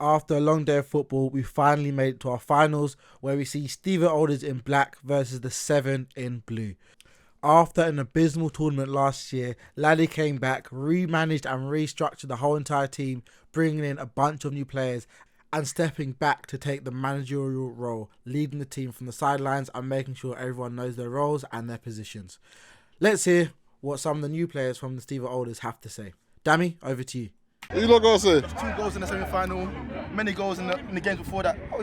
After a long day of football, we finally made it to our finals, where we see Stevo Olders in black versus the 7 in blue. After an abysmal tournament last year, Ladi came back, remanaged and restructured the whole entire team, bringing in a bunch of new players and stepping back to take the managerial role, leading the team from the sidelines and making sure everyone knows their roles and their positions. Let's hear what some of the new players from the Stevo Olders have to say. Dammy, over to you. What you lot gonna say? 2 goals in the semi-final, many goals in the games before that. Oh,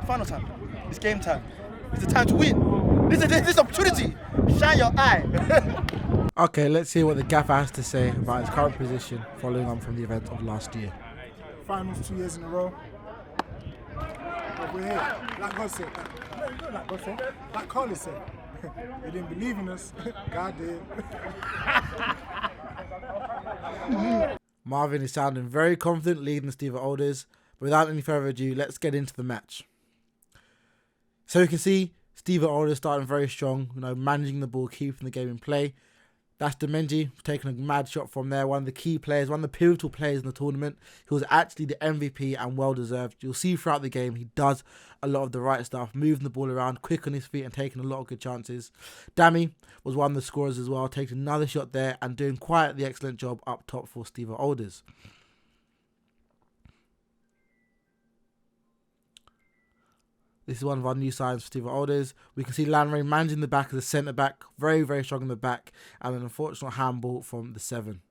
final time. It's game time. It's the time to win. This opportunity. Shine your eye. Okay, let's hear what the gaffer has to say about his current position following on from the events of last year. Finals 2 years in a row. But we're here. Like God said. No, you don't like God said. Like Carly said. They didn't believe in us. God did. Marvin is sounding very confident leading the Stevo Olders. But without any further ado, let's get into the match. So you can see Stevo Olders starting very strong, managing the ball, keeping the game in play. That's Demenji taking a mad shot from there. One of the key players, one of the pivotal players in the tournament. He was actually the MVP and well deserved. You'll see throughout the game he does a lot of the right stuff, moving the ball around, quick on his feet and taking a lot of good chances. Dammy was one of the scorers as well, taking another shot there and doing quite the excellent job up top for Stevo Olders. This is one of our new signs for Stevo Olders. We can see Lanray managing the back as a centre-back. Very, very strong in the back. And an unfortunate handball from the 7.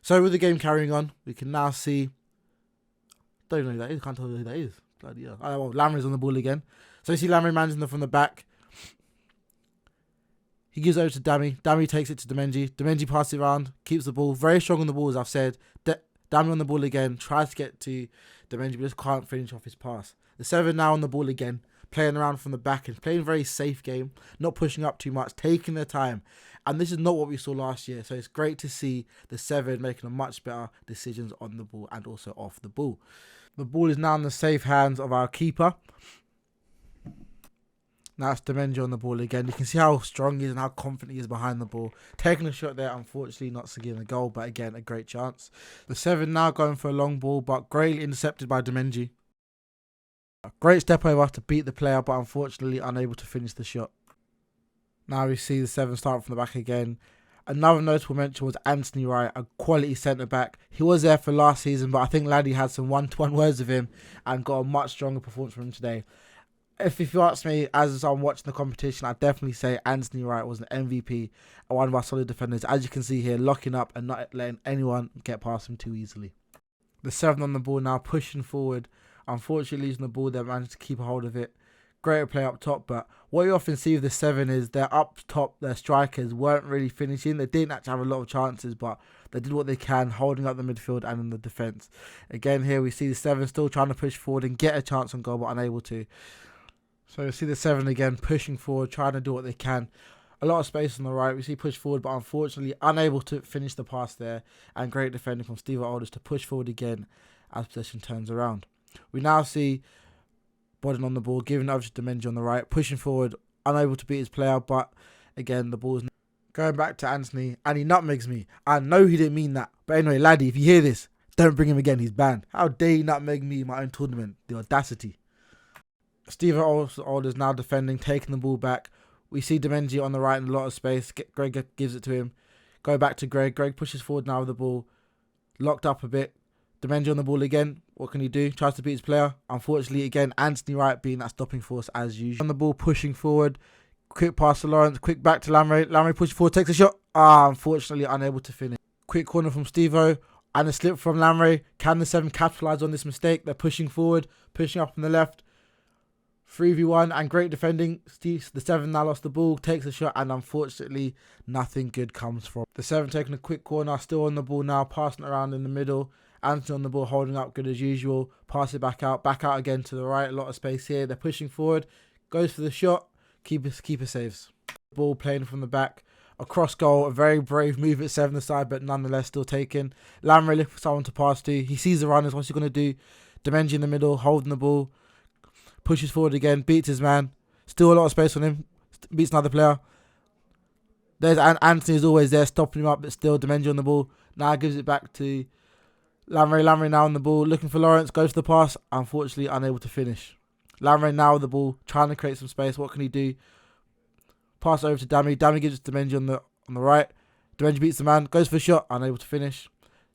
So with the game carrying on, we can now see... Don't know who that is. Can't tell who that is. Bloody hell. Oh, well, Lanray's on the ball again. So you see Lanray managing them from the back. He gives over to Dammy. Dammy takes it to Demenji. Demenji passes it around. Keeps the ball. Very strong on the ball, as I've said. Dammy on the ball again. Tries to get to Demenji, but just can't finish off his pass. The 7 now on the ball again, playing around from the back and playing a very safe game, not pushing up too much, taking their time. And this is not what we saw last year, so it's great to see the 7 making a much better decisions on the ball and also off the ball. The ball is now in the safe hands of our keeper. Now it's Demenji on the ball again. You can see how strong he is and how confident he is behind the ball. Taking a shot there, unfortunately not securing a goal, but again, a great chance. The 7 now going for a long ball, but greatly intercepted by Demenji. A great step over to beat the player, but unfortunately unable to finish the shot. Now we see the 7 start from the back again. Another notable mention was Anthony Wright, a quality centre-back. He was there for last season, but I think Ladi had some one-to-one words with him and got a much stronger performance from him today. If you ask me, as I'm watching the competition, I'd definitely say Anthony Wright was an MVP and one of our solid defenders. As you can see here, locking up and not letting anyone get past him too easily. The 7 on the ball now pushing forward. Unfortunately, losing the ball, they managed to keep a hold of it. Great play up top, but what you often see with the 7 is they're up top, their strikers weren't really finishing. They didn't actually have a lot of chances, but they did what they can, holding up the midfield and in the defence. Again, here we see the 7 still trying to push forward and get a chance on goal, but unable to. So you see the 7 again pushing forward, trying to do what they can. A lot of space on the right. We see push forward, but unfortunately unable to finish the pass there. And great defending from Stevo Olders to push forward again as possession turns around. We now see Bodden on the ball, giving over to Demenji on the right, pushing forward, unable to beat his player, but again, the ball's going back to Anthony, and he nutmegs me. I know he didn't mean that, but anyway, Ladi, if you hear this, don't bring him again, he's banned. How dare he nutmeg me in my own tournament? The audacity. Stevo Olders now defending, taking the ball back. We see Demenji on the right in a lot of space. Greg gives it to him. Go back to Greg. Greg pushes forward now with the ball. Locked up a bit. Demenji on the ball again. What can he do? Tries to beat his player. Unfortunately, again, Anthony Wright being that stopping force as usual. On the ball, pushing forward. Quick pass to Lawrence. Quick back to Lanray. Lanray pushes forward, takes a shot. Unfortunately, unable to finish. Quick corner from Stevo. And a slip from Lanray. Can the 7 capitalise on this mistake? They're pushing forward. Pushing up on the left. 3v1 and great defending. The 7 now lost the ball, takes a shot, and unfortunately nothing good comes from the 7 taking a quick corner, still on the ball now, passing it around in the middle. Anthony on the ball, holding up good as usual. Pass it back out again to the right. A lot of space here. They're pushing forward. Goes for the shot. Keeper saves. Ball playing from the back. Across goal. A very brave move at 7 aside, but nonetheless still taken. Lanray looking for someone to pass to. He sees the runners. What's he going to do? Demenji in the middle, holding the ball. Pushes forward again, beats his man. Still a lot of space on him. Beats another player. There's Anthony is always there, stopping him up, but still Demenji on the ball. Now gives it back to Lamre now on the ball, looking for Lawrence, goes for the pass, unfortunately unable to finish. Lamre now with the ball, trying to create some space. What can he do? Pass over to Dami. Dami gives it to Demenji on the right. Demenji beats the man, goes for a shot, unable to finish.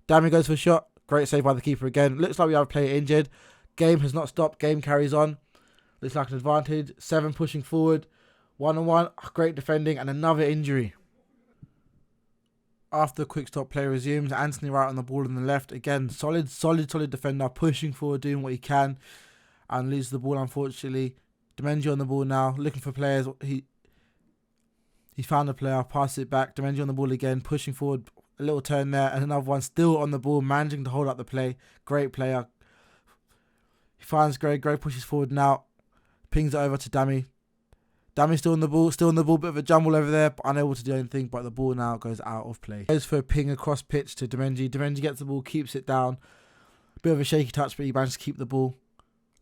Dami goes for a shot, great save by the keeper again. Looks like we have a player injured. Game has not stopped, game carries on. Looks like an advantage. 7 pushing forward, 1-on-1, great defending, and another injury. After the quick stop, play resumes. Anthony Wright on the ball on the left. Again, solid defender, pushing forward, doing what he can, and loses the ball, unfortunately. Demenji on the ball now, looking for players. He found a player, passes it back. Demenji on the ball again, pushing forward, a little turn there, and another one still on the ball, managing to hold up the play. Great player. He finds Greg. Greg pushes forward now, pings it over to Dami. Dami's still on the ball, bit of a jumble over there, but unable to do anything, but the ball now goes out of play. Goes for a ping across pitch to Demenji. Demenji gets the ball, keeps it down. Bit of a shaky touch, but he manages to keep the ball.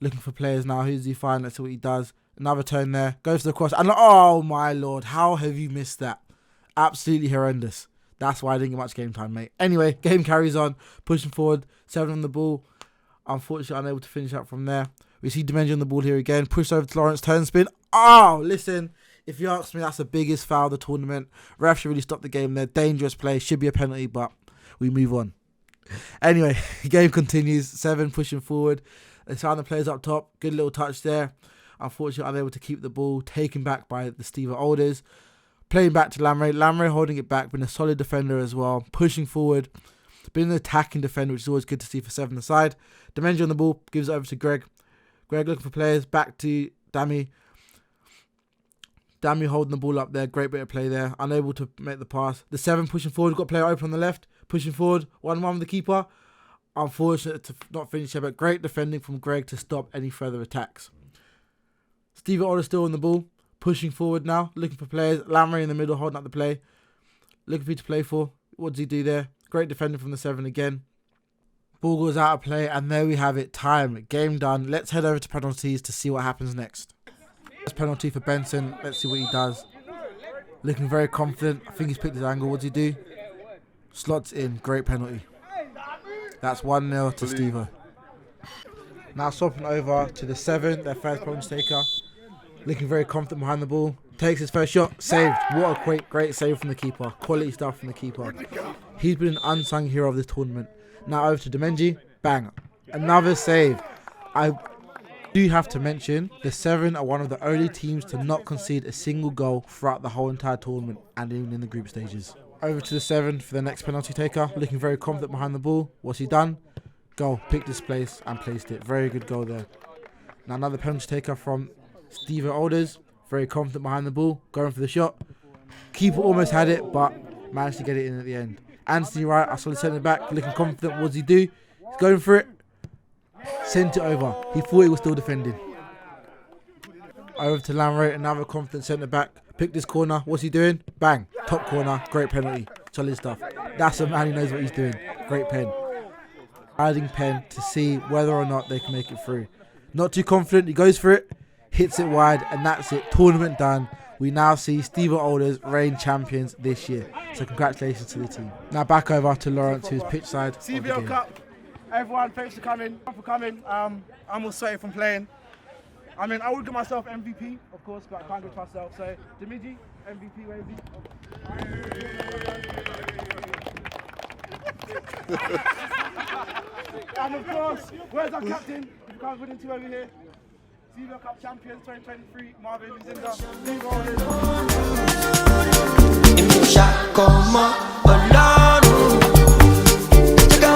Looking for players now. Who does he find? Let's see what he does. Another turn there. Goes for the cross. And oh my lord, how have you missed that? Absolutely horrendous. That's why I didn't get much game time, mate. Anyway, game carries on. Pushing forward. 7 on the ball. Unfortunately, unable to finish up from there. We see Demenji on the ball here again. Push over to Lawrence. Turn spin. Oh, listen. If you ask me, that's the biggest foul of the tournament. Ref should really stop the game there. Dangerous play. Should be a penalty, but we move on. Anyway, game continues. 7 pushing forward. They found the players up top. Good little touch there. Unfortunately, unable to keep the ball. Taken back by the Stevo Olders. Playing back to Lamre. Lamre holding it back. Been a solid defender as well. Pushing forward. Been an attacking defender, which is always good to see for 7 aside. Demenji on the ball. Gives it over to Greg. Greg looking for players. Back to Dami. Dami holding the ball up there. Great bit of play there. Unable to make the pass. The 7 pushing forward. Got a player open on the left. Pushing forward. 1-1 with the keeper. Unfortunate to not finish here, but great defending from Greg to stop any further attacks. Stevo Olders still on the ball. Pushing forward now. Looking for players. Lamre in the middle holding up the play. Looking for you to play for. What does he do there? Great defending from the 7 again. Ball goes out of play, and there we have it. Time. Game done. Let's head over to penalties to see what happens next. First penalty for Benson. Let's see what he does. Looking very confident. I think he's picked his angle. What does he do? Slots in. Great penalty. That's 1-0 to Stevo. Now swapping over to the 7, their first penalty taker. Looking very confident behind the ball. Takes his first shot. Saved. What a great save from the keeper. Quality stuff from the keeper. He's been an unsung hero of this tournament. Now over to Demenji. Bang. Another save. I do have to mention, the 7 are one of the only teams to not concede a single goal throughout the whole entire tournament and even in the group stages. Over to the 7 for the next penalty taker. Looking very confident behind the ball. What's he done? Goal. Picked his place and placed it. Very good goal there. Now another penalty taker from Stevo Olders. Very confident behind the ball. Going for the shot. Keeper almost had it, but managed to get it in at the end. Anthony Wright, I saw the centre back. Looking confident. What does he do? He's going for it. Sent it over. He thought he was still defending. Over to Lamre. Another confident centre back. Picked his corner. What's he doing? Bang. Top corner. Great penalty. Solid stuff. That's a man who knows what he's doing. Great pen. Adding pen to see whether or not they can make it through. Not too confident. He goes for it. Hits it wide. And that's it. Tournament done. We now see Stevo Olders reign champions this year. So congratulations to the team. Now back over to Lawrence, who's pitch side. Cbl Cup. Everyone, thanks for coming. I'm all sweaty from playing. I mean, I would give myself MVP, of course, but I can't give myself. So, Demenji, MVP, where is he? And of course, where's our captain? If you can't put into over here. Cbl Cup champions 2023, Marvin is in there.